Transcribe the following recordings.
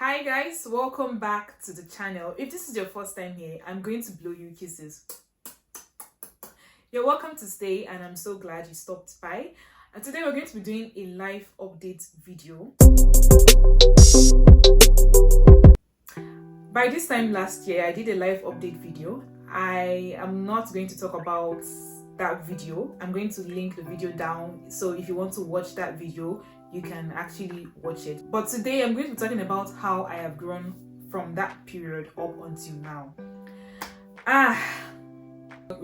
Hi guys, welcome back to the channel. If this is your first time here, I'm going to blow you kisses. You're welcome to stay and I'm so glad you stopped by. And today we're going to be doing a life update video. By this time last year, I did a life update video. I am not going to talk about that video. I'm going to link the video down, so if you want to watch that video, you can actually watch it. But today I'm going to be talking about how I have grown from that period up until now.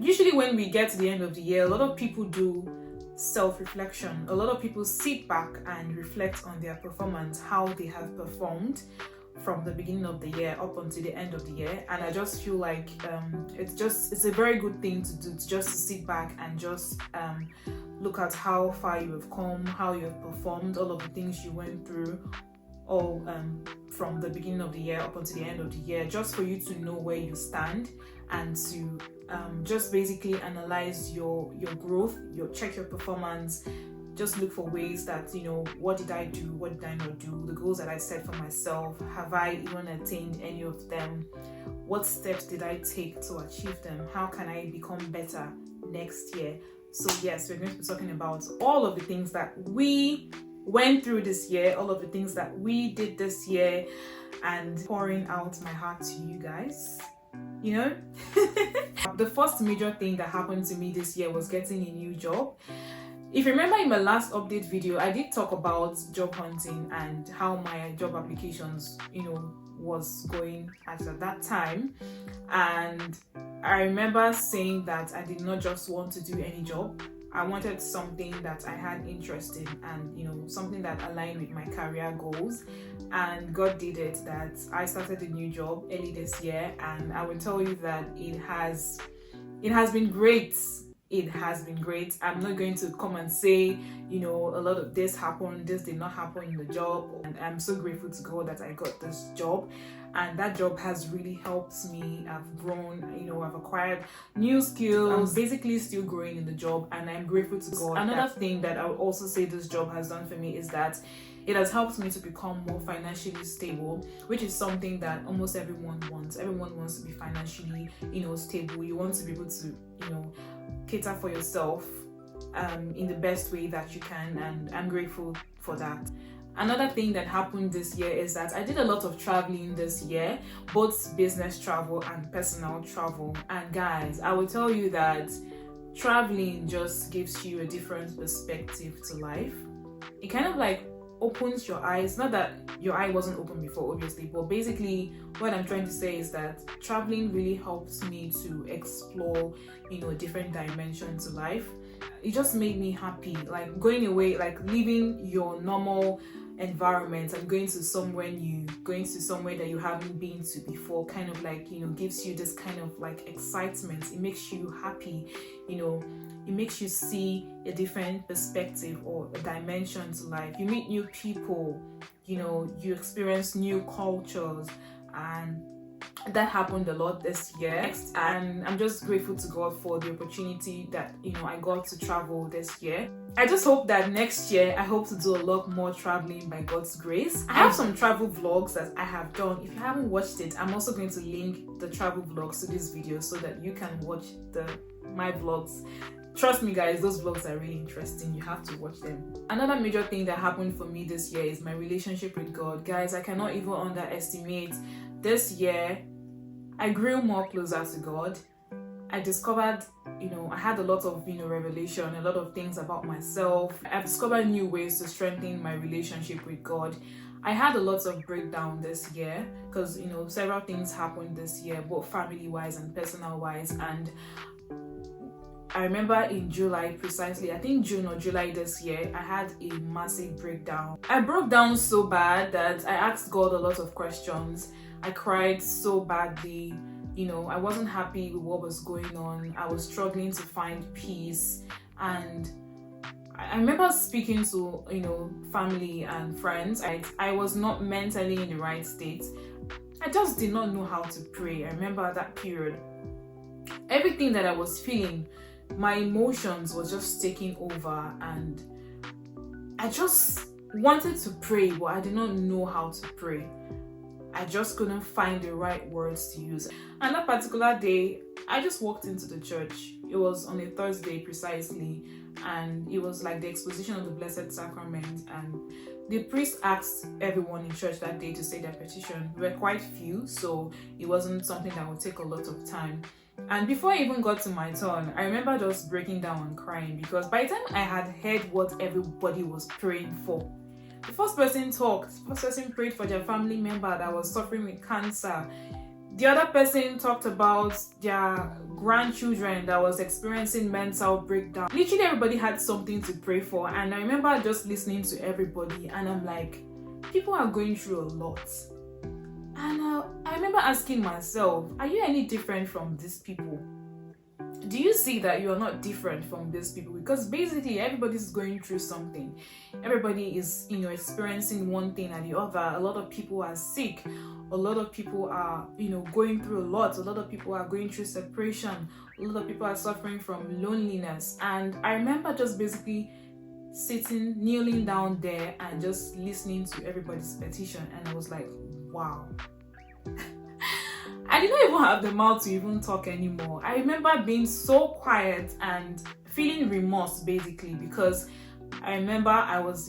Usually when we get to the end of the year, a lot of people do self-reflection. A lot of people sit back and reflect on their performance, how they have performed from the beginning of the year up until the end of the year. And I just feel like it's a very good thing to do, just to sit back and just look at how far you have come, how you have performed, all of the things you went through, all from the beginning of the year up until the end of the year, just for you to know where you stand and to just basically analyze your growth, check your performance. Just look for ways that, what did I do, what did I not do, the goals that I set for myself, have I even attained any of them, what steps did I take to achieve them, how can I become better next year. So yes, we're going to be talking about all of the things that we went through this year, all of the things that we did this year, and pouring out my heart to you guys. The first major thing that happened to me this year was getting a new job. If you remember in my last update video, I did talk about job hunting and how my job applications, was going at that time. And I remember saying that I did not just want to do any job. I wanted something that I had interest in and, something that aligned with my career goals. And God did it, that I started a new job early this year. And I will tell you that it has been great. It has been great. I'm not going to come and say, a lot of this happened, this did not happen in the job. And I'm so grateful to God that I got this job. And that job has really helped me. I've grown, I've acquired new skills. I'm basically still growing in the job, and I'm grateful to God. Another thing that I would also say this job has done for me is that it has helped me to become more financially stable, which is something that almost everyone wants. Everyone wants to be financially, stable. You want to be able to, cater for yourself in the best way that you can, and I'm grateful for that. Another thing that happened this year is that I did a lot of traveling this year, both business travel and personal travel. And guys, I will tell you that traveling just gives you a different perspective to life. It kind of like opens your eyes. Not that your eye wasn't open before, obviously, but basically what I'm trying to say is that traveling really helps me to explore, a different dimension to life. It just made me happy, like going away, like leaving your normal environment and going to somewhere new, going to somewhere that you haven't been to before, kind of like, gives you this kind of like excitement. It makes you happy, it makes you see a different perspective or a dimension to life. You meet new people, you experience new cultures, and that happened a lot this year. And I'm just grateful to God for the opportunity that I got to travel this year. I just hope that next year I hope to do a lot more traveling by God's grace. I have some travel vlogs that I have done. If you haven't watched it, I'm also going to link the travel vlogs to this video so that you can watch my vlogs. Trust me guys, those vlogs are really interesting. You have to watch them. Another major thing that happened for me this year is my relationship with God. Guys, I cannot even underestimate. This year I grew more closer to God. I discovered, I had a lot of, revelation, a lot of things about myself. I've discovered new ways to strengthen my relationship with God. I had a lot of breakdown this year because, several things happened this year, both family-wise and personal-wise. And I remember in July, precisely, I think June or July this year, I had a massive breakdown. I broke down so bad that I asked God a lot of questions. I cried so badly. I wasn't happy with what was going on. I was struggling to find peace. And I remember speaking to, family and friends. I was not mentally in the right state. I just did not know how to pray. I remember that period. Everything that I was feeling, my emotions was just taking over, and I just wanted to pray, but I did not know how to pray. I just couldn't find the right words to use. And that particular day, I just walked into the church. It was on a Thursday precisely, and it was like the exposition of the Blessed Sacrament, and the priest asked everyone in church that day to say their petition. We were quite few, so it wasn't something that would take a lot of time. And before I even got to my turn, I remember just breaking down and crying, because by the time I had heard what everybody was praying for, the first person talked. The first person prayed for their family member that was suffering with cancer. The other person talked about their grandchildren that was experiencing mental breakdown. Literally everybody had something to pray for, and I remember just listening to everybody, and I'm like, people are going through a lot. And I remember asking myself, are you any different from these people? Do you see that you are not different from these people? Because basically everybody's going through something. Everybody is, experiencing one thing or the other. A lot of people are sick. A lot of people are, going through a lot. A lot of people are going through separation. A lot of people are suffering from loneliness. And I remember just basically kneeling down there and just listening to everybody's petition. And I was like, wow. I did not even have the mouth to even talk anymore. I remember being so quiet and feeling remorse basically, because I remember I was,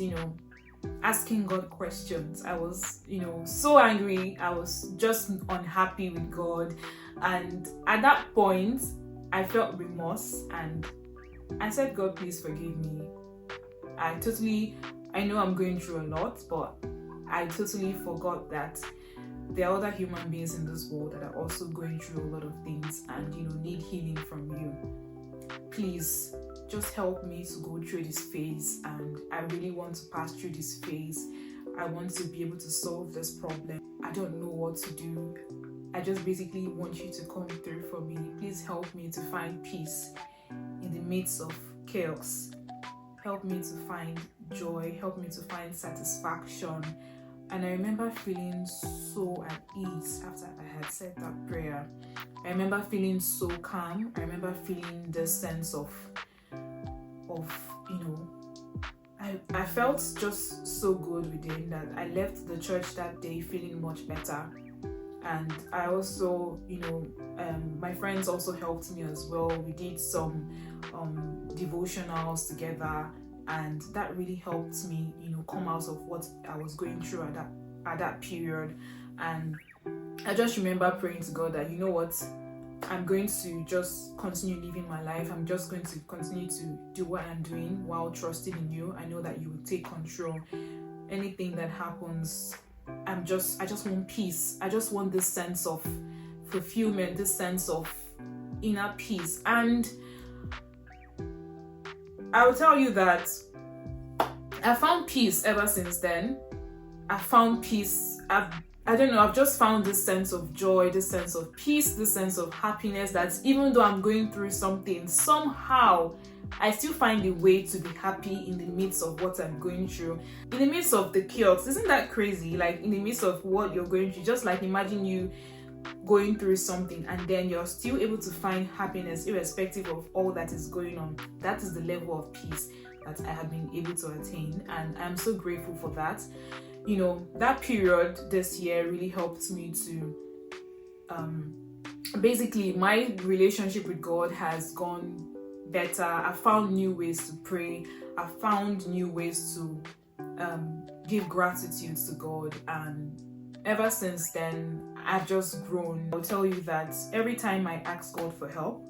asking God questions. I was, so angry. I was just unhappy with God. And at that point, I felt remorse and I said, God, please forgive me. I know I'm going through a lot, but I totally forgot that there are other human beings in this world that are also going through a lot of things and need healing from you. Please just help me to go through this phase, and I really want to pass through this phase. I want to be able to solve this problem. I don't know what to do. I just basically want you to come through for me. Please help me to find peace in the midst of chaos. Help me to find joy. Help me to find satisfaction. And I remember feeling so at ease after I had said that prayer. I remember feeling so calm. I remember feeling this sense of I felt just so good within that. I left the church that day feeling much better. And I also, my friends also helped me as well. We did some devotionals together, and that really helped me, come out of what I was going through at that period. And I just remember praying to God that, you know what, I'm going to just continue living my life. I'm just going to continue to do what I'm doing while trusting in you. I know that you will take control. Anything that happens, I just want peace. I just want this sense of fulfillment, this sense of inner peace. And I will tell you that I found peace ever since then. I found peace. I've just found this sense of joy, this sense of peace, this sense of happiness, that even though I'm going through something, somehow I still find a way to be happy in the midst of what I'm going through, in the midst of the chaos. Isn't that crazy? Like, in the midst of what you're going through, just like imagine you going through something and then you're still able to find happiness irrespective of all that is going on. That is the level of peace that I have been able to attain, and I'm so grateful for that. That period this year really helped me to basically, my relationship with God has gone better. I found new ways to pray. I found new ways to give gratitude to God, and ever since then I've just grown. I'll tell you that every time I ask God for help,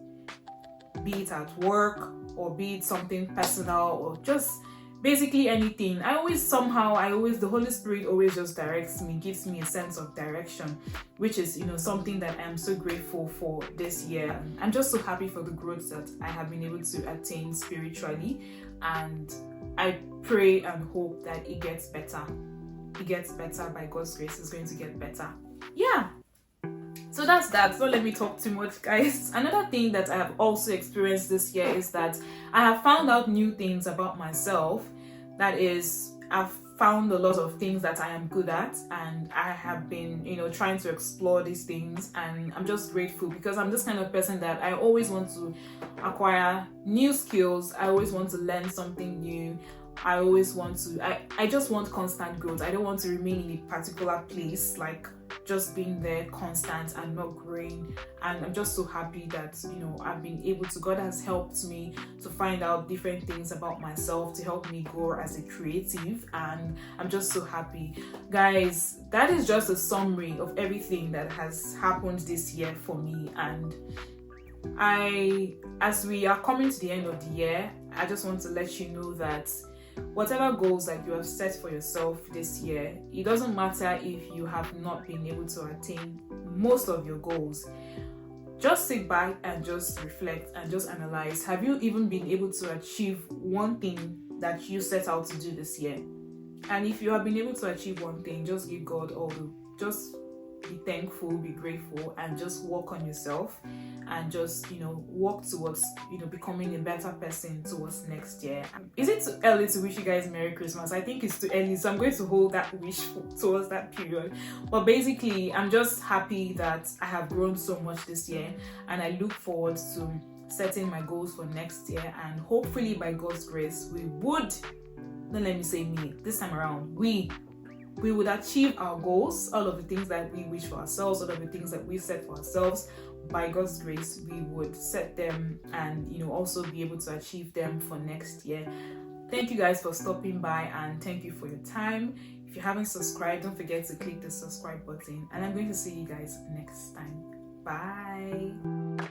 be it at work or be it something personal or just basically anything, the Holy Spirit always just directs me, gives me a sense of direction, which is, something that I'm so grateful for this year. I'm just so happy for the growth that I have been able to attain spiritually, and I pray and hope that it gets better. It gets better by God's grace. It's going to get better. Yeah. So that's that. Don't let me talk too much, guys. Another thing that I have also experienced this year is that I have found out new things about myself. That is, I've found a lot of things that I am good at, and I have been, trying to explore these things, and I'm just grateful because I'm this kind of person that I always want to acquire new skills. I always want to learn something new. I always want to, I just want constant growth. I don't want to remain in a particular place, like just being there constant and not growing. And I'm just so happy that, you know, I've been able to, God has helped me to find out different things about myself to help me grow as a creative, and I'm just so happy. Guys, that is just a summary of everything that has happened this year for me. And as we are coming to the end of the year, I just want to let you know that whatever goals that you have set for yourself this year, it doesn't matter if you have not been able to attain most of your goals. Just sit back and just reflect and just analyze. Have you even been able to achieve one thing that you set out to do this year? And if you have been able to achieve one thing, just give God all the, just be thankful, be grateful, and just work on yourself, and just, you know, work towards, you know, becoming a better person towards next year. Is it too early to wish you guys Merry Christmas? I think it's too early, so I'm going to hold that wish towards that period. But basically, I'm just happy that I have grown so much this year, and I look forward to setting my goals for next year. And hopefully, by God's grace, we would, don't let me say me, this time around, we would achieve our goals, all of the things that we wish for ourselves, all of the things that we set for ourselves. By God's grace, we would set them and, you know, also be able to achieve them for next year. Thank you guys for stopping by, and thank you for your time. If you haven't subscribed, don't forget to click the subscribe button, and I'm going to see you guys next time. Bye.